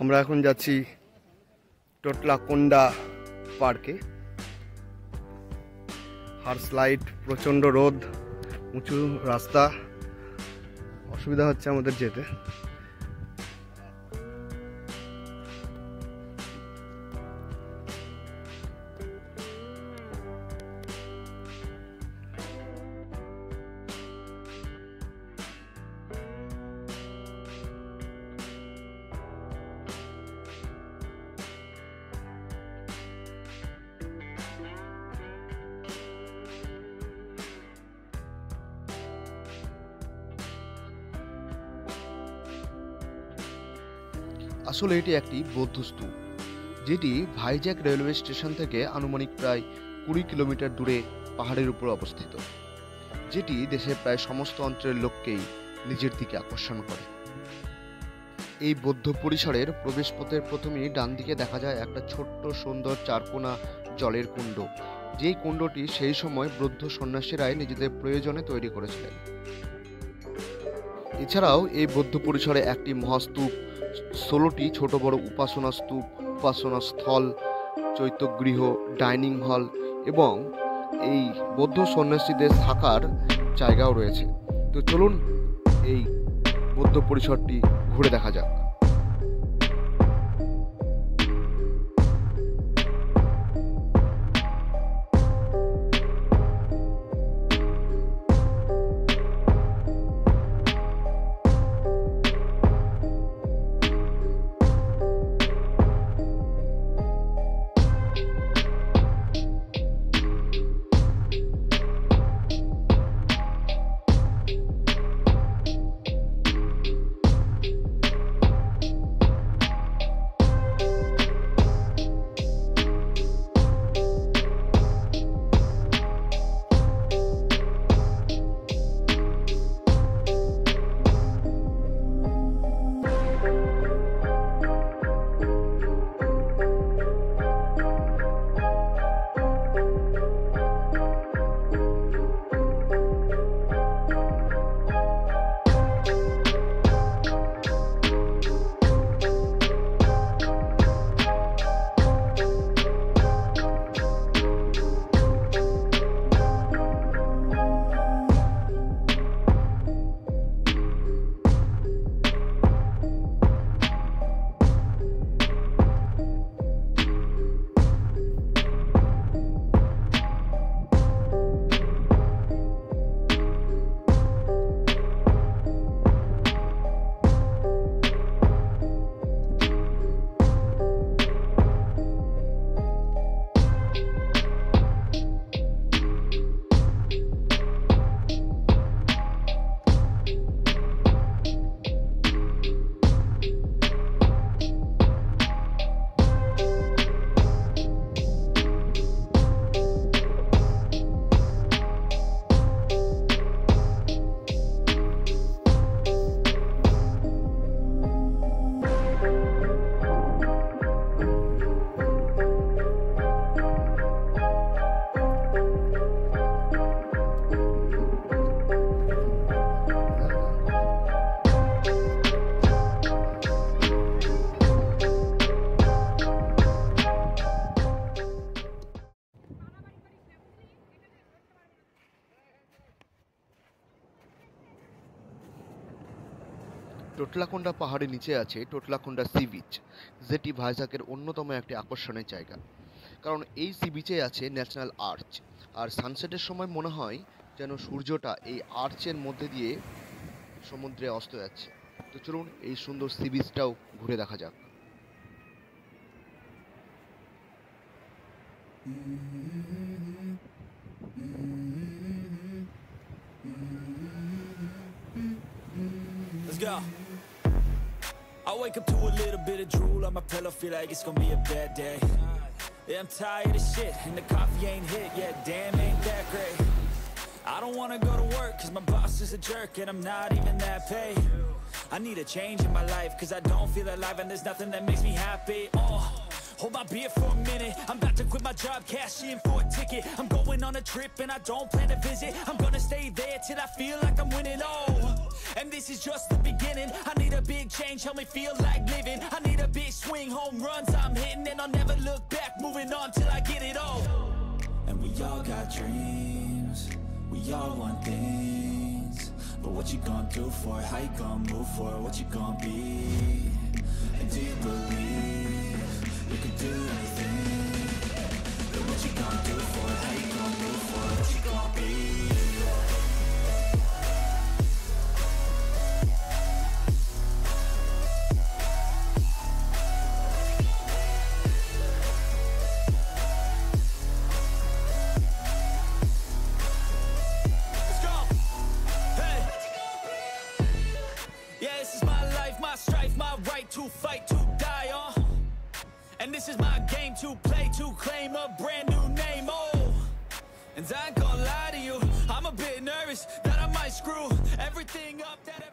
আমরা এখন যাচ্ছি টোটলাকোন্ডা পার্কে। হার্স লাইট, প্রচণ্ড রোদ, উঁচু রাস্তা, অসুবিধা হচ্ছে আমাদের যেতে। আসলে এটি একটি বৌদ্ধ স্তূপ, যেটি ভাইজ্যাক রেলওয়ে স্টেশন থেকে আনুমানিক প্রায় 20 কিলোমিটার দূরে পাহাড়ের উপর অবস্থিত, যেটি দেশের প্রায় সমস্ত অঞ্চলের লোককেই নিজের দিকে আকর্ষণ করে। এই বৌদ্ধ পরিসরের প্রবেশপথের প্রথমেই ডান দিকে দেখা যায় একটা ছোট্ট সুন্দর চারকোনা জলের কুণ্ড, যেই কুণ্ডটি সেই সময় বৌদ্ধ সন্ন্যাসীরাই নিজেদের প্রয়োজনে তৈরি করেছিলেন। এছাড়াও এই বৌদ্ধ পরিসরে একটি মহাস্তূপ, 16টি ছোট বড় উপাসনা স্তূপ, উপাসনা স্থল, চৈত্যগৃহ, ডাইনিং হল এবং এই বৌদ্ধ সন্ন্যাসীদের থাকার জায়গাও রয়েছে। তো চলুন এই বৌদ্ধ পরিসরটি ঘুরে দেখা যাক। টোটলাকোন্ডা পাহাড়ের নিচে আছে টোটলাকোন্ডা সি বিচ, যেটি ভাইজ্যাকের অন্যতম একটি আকর্ষণের জায়গা। কারণ এই সি বিচে আছে ন্যাশনাল আর্চ, আর সানসেটের সময় মনে হয় যেন সূর্যটা এই আর্চের মধ্যে দিয়ে সমুদ্রে অস্ত যাচ্ছে। তো চলুন এই সুন্দর সি বিচটাও ঘুরে দেখা যাক। Let's go. I wake up to a little bit of drool on my pillow, feel like it's gonna be a bad day. Yeah, I'm tired of shit, and the coffee ain't hit yet, damn, ain't that great. I don't wanna go to work, cause my boss is a jerk, and I'm not even that paid. I need a change in my life, cause I don't feel alive, and there's nothing that makes me happy. Hold my beer for a minute, I'm about to quit my job, cash in for a ticket. I'm going on a trip, and I don't plan to visit. I'm gonna stay there till I feel like I'm winning, and this is just the beginning. I need a big change, help me feel like living. I need a big swing, home runs I'm hitting, and I'll never look back, moving on till I get it all. And we all got dreams, we all want things, but what you gonna do for it? How you gonna move for it? What you gonna be? And do you believe you can do anything? But what you gonna do for it? How you gonna move for it? What you gonna be? My right to fight, to die on. And this is my game to play, to claim a brand new name, oh. And I ain't gonna lie to you, I'm a bit nervous that I might screw everything up that